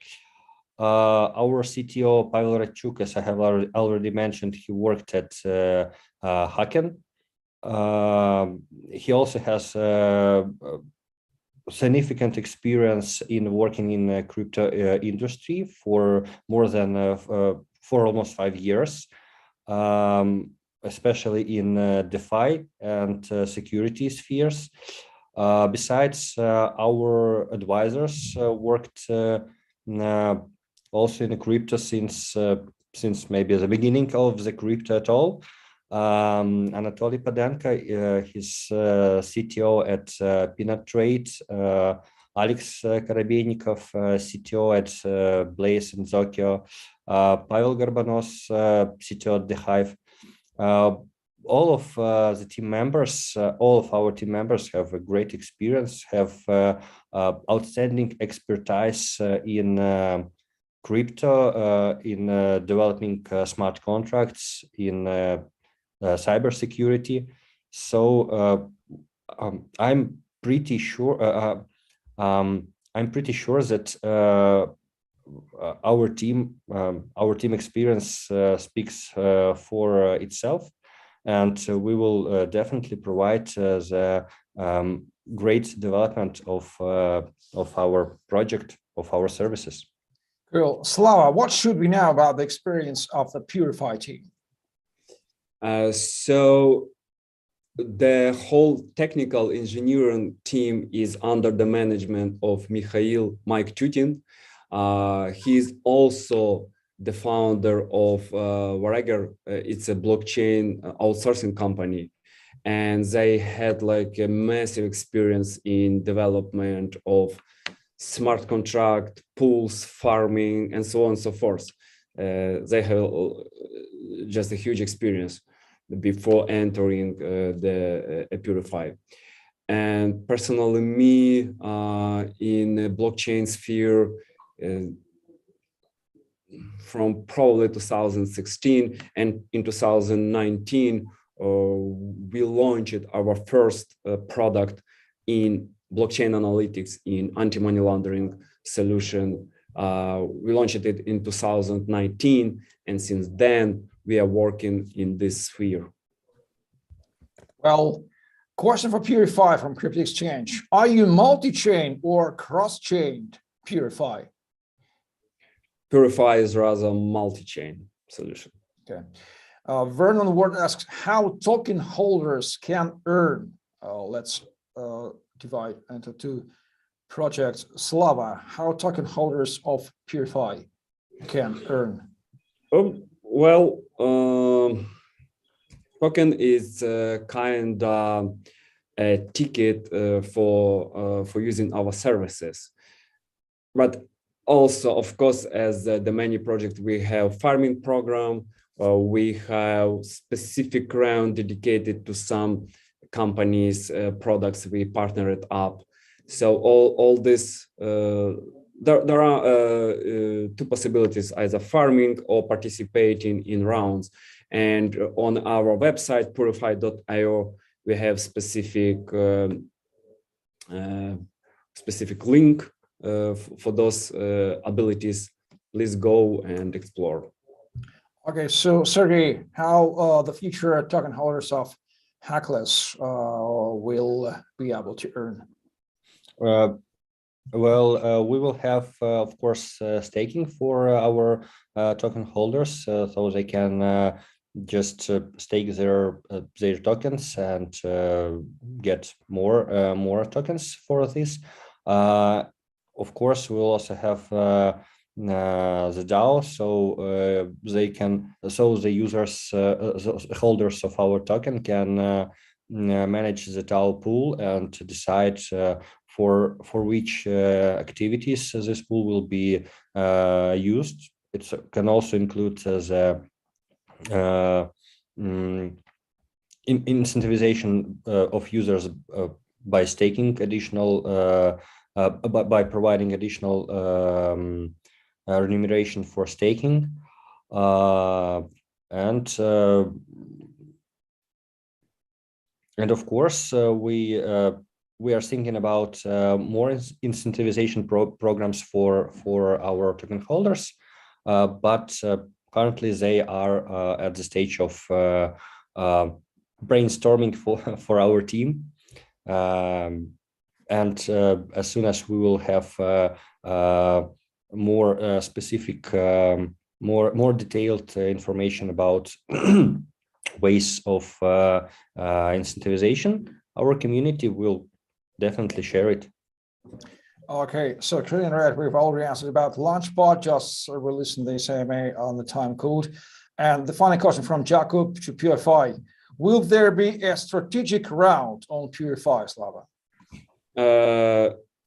Our CTO, Pavel Ratchuk, as I have already mentioned, he worked at Hacken. He also has significant experience in working in the crypto industry for more than for almost 5 years, especially in DeFi and security spheres. Besides, our advisors worked also in the crypto since maybe the beginning of the crypto at all. Anatoly Padenko, his CTO at Peanut Trade, Alex Karabeynikov, CTO at Blaze and Zokyo, Pavel Garbanos, CTO at The Hive. All of the team members, all of our team members have a great experience, have outstanding expertise in crypto, in developing smart contracts, in cybersecurity. So I'm pretty sure that our team experience speaks for itself, and we will definitely provide the great development of our project, of our services. Cool. Slava, what should we know about the experience of the PureFi team? So the whole technical engineering team is under the management of Mike Tutin. He's also the founder of Vareger. It's a blockchain outsourcing company, and they had like a massive experience in development of smart contract, pools, farming, and so on and so forth. They have just a huge experience before entering the PureFi. And personally, me in the blockchain sphere, from probably 2016 and in 2019, we launched our first product in blockchain analytics in anti-money laundering solution. We launched it in 2019, and since then we are working in this sphere. Well, question for PureFi from Crypto Exchange. Are you multi-chain or cross-chained PureFi? PureFi is rather multi-chain solution. Okay. Vernon Ward asks how token holders can earn. Let's divide into two projects. Slava, how token holders of PureFi can earn? Well, token is kind of a ticket for using our services, but also, of course, as the many projects, we have farming program. We have specific round dedicated to some companies, products we partnered up. So all this, there are two possibilities: either farming or participating in rounds. And on our website, PureFi.io, we have specific link for those abilities. Please go and explore. Okay, so Sergey, how the future token holders of Hackless will be able to earn? Well, we will have, of course, staking for our token holders, so they can just stake their tokens and get more tokens for this. Of course, we'll also have the DAO, so the users, holders of our token can manage the DAO pool and decide for which activities this pool will be used. it can also include the incentivization of users by staking additional, by providing additional remuneration for staking, and of course we are thinking about more incentivization programs for our token holders, but currently they are at the stage of brainstorming for our team, and as soon as we will have more specific, more detailed information about ways of incentivization, our community will definitely share it. Okay, so Korean Red, we've already answered about Launchpad, just releasing the SMA on the Timecode. And the final question from Jacob to PureFi. Will there be a strategic round on PureFi, Slava?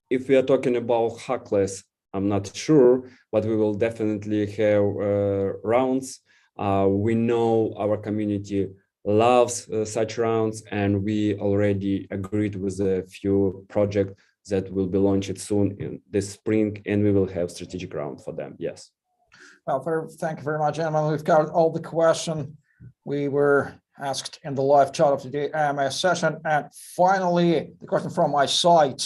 If we are talking about Hackless, I'm not sure, but we will definitely have rounds. We know our community loves such rounds, and we already agreed with a few projects that will be launched soon in this spring, and we will have strategic round for them. Yes. Well, thank you very much, Emma. We've covered all the questions we were asked in the live chat of today's AMS session. And finally, the question from my side,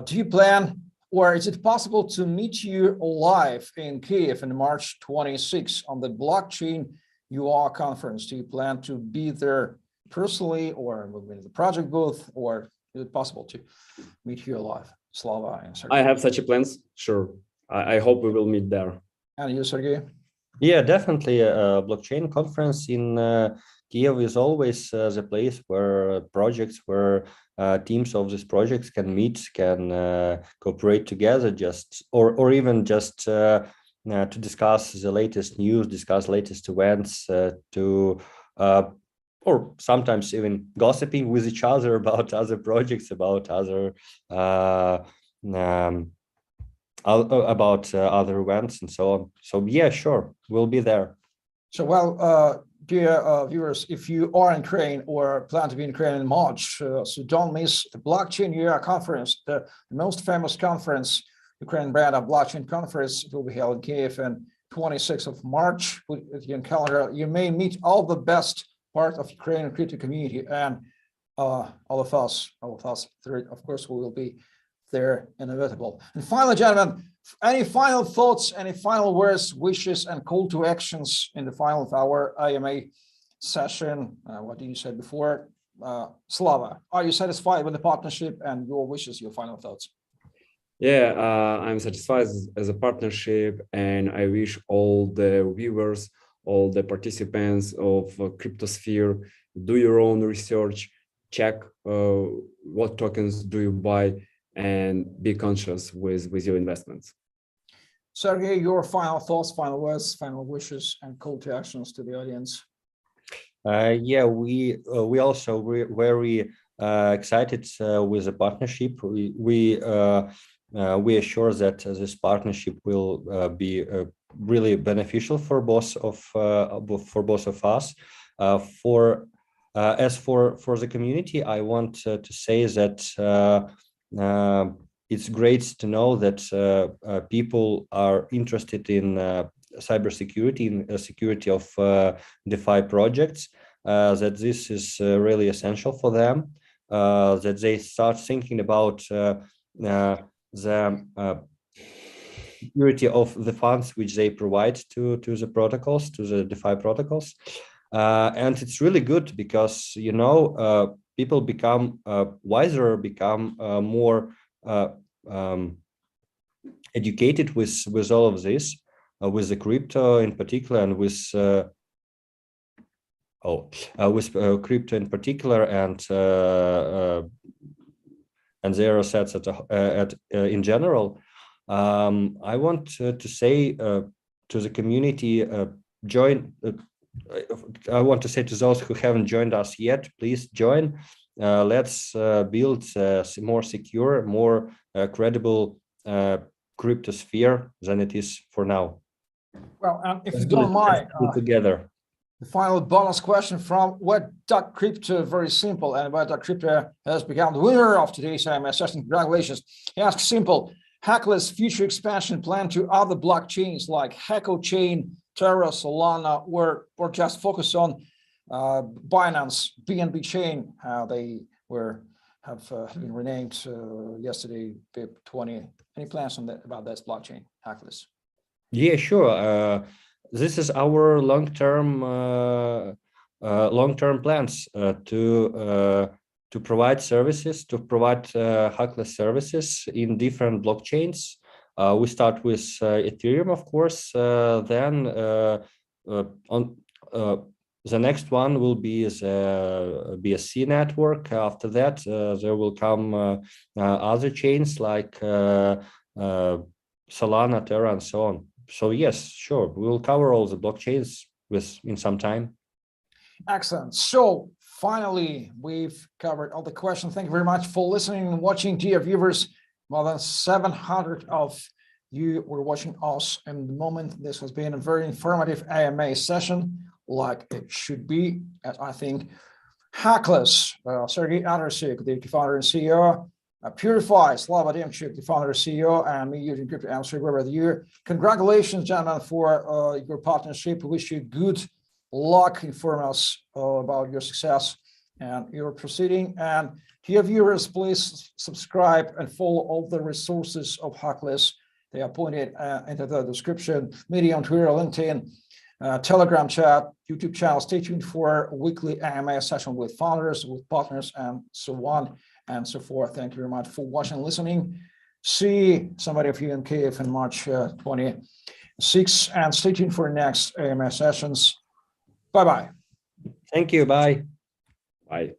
do you plan, or is it possible to meet you live in Kyiv in March 26 on the blockchain UR conference? Do you plan to be there personally, or in the project booth, or is it possible to meet you live? Slava and Sergey. I have such a plans. Sure. I hope we will meet there. And you, Sergey? Yeah, definitely. A blockchain conference in Kyiv is always the place where projects, where teams of these projects can meet, can cooperate together, or even just to discuss the latest news, discuss latest events, or sometimes even gossiping with each other about other projects, about other other events and so on. So yeah, sure, we'll be there. So, well, dear viewers, if you are in Ukraine or plan to be in Ukraine in March, so don't miss the Blockchain UR conference, the most famous conference, Ukrainian brand of blockchain conference. It will be held in Kyiv on 26th of March. Put it in calendar. You may meet all the best part of Ukrainian crypto community, and all of us, of course, we will be there, inevitable. And finally, gentlemen, any final thoughts, any final words, wishes, and call to actions in the final of our IMA session? What did you say before? Slava, are you satisfied with the partnership and your wishes, your final thoughts? Yeah, I'm satisfied as a partnership, and I wish all the viewers, all the participants of Cryptosphere, do your own research, check what tokens do you buy, and be conscious with your investments. Sergey, your final thoughts, final words, final wishes, and call to actions to the audience. Yeah, we also very excited with the partnership. We are sure that this partnership will be really beneficial for both of us. As for the community, I want to say that it's great to know that people are interested in cybersecurity, in security of DeFi projects, that this is really essential for them, that they start thinking about the security of the funds which they provide to the protocols, to the DeFi protocols. And it's really good because, you know, people become wiser, become more educated with all of this, with the crypto in particular, and with crypto in particular, and their assets in general. I want to say to the community, join. I want to say to those who haven't joined us yet, please join. Let's build a more secure, more credible cryptosphere than it is for now. Well, if Let's you do don't mind, it together. the final bonus question from Wet.Crypto, very simple, and Wet.Crypto has become the winner of today's IMS session. Congratulations. He asks simple, Hackless future expansion plan to other blockchains like Hacken chain, Terra, Solana, or just focus on Binance, BNB chain, how they have been renamed yesterday, BIP20. Any plans on that about this blockchain, Hackless? Yeah, sure. This is our long-term plans to provide services, to provide Hackless services in different blockchains. We start with Ethereum, of course. Then on the next one will be the BSC network. After that, there will come other chains like Solana, Terra, and so on. So yes, sure, we will cover all the blockchains in some time. Excellent. So finally, we've covered all the questions. Thank you very much for listening and watching, dear viewers. More than 700 of you were watching us in the moment. This has been a very informative AMA session, like it should be, as I think. Hackless, Sergey Adresyk, the founder and CEO. PureFi, Slava Demchuk, the founder and CEO, and me, Eugene Crypto, answering wherever the year. Congratulations, gentlemen, for your partnership. We wish you good luck. Inform us about your success and your proceeding. And dear viewers, please subscribe and follow all the resources of Hackless. They are pointed into the description. Media on Twitter, LinkedIn, Telegram chat, YouTube channel. Stay tuned for a weekly AMA session with founders, with partners, and so on and so forth. Thank you very much for watching and listening. See somebody of you in Kyiv in March 26, and stay tuned for next AMA sessions. Bye-bye. Thank you. Bye. Bye.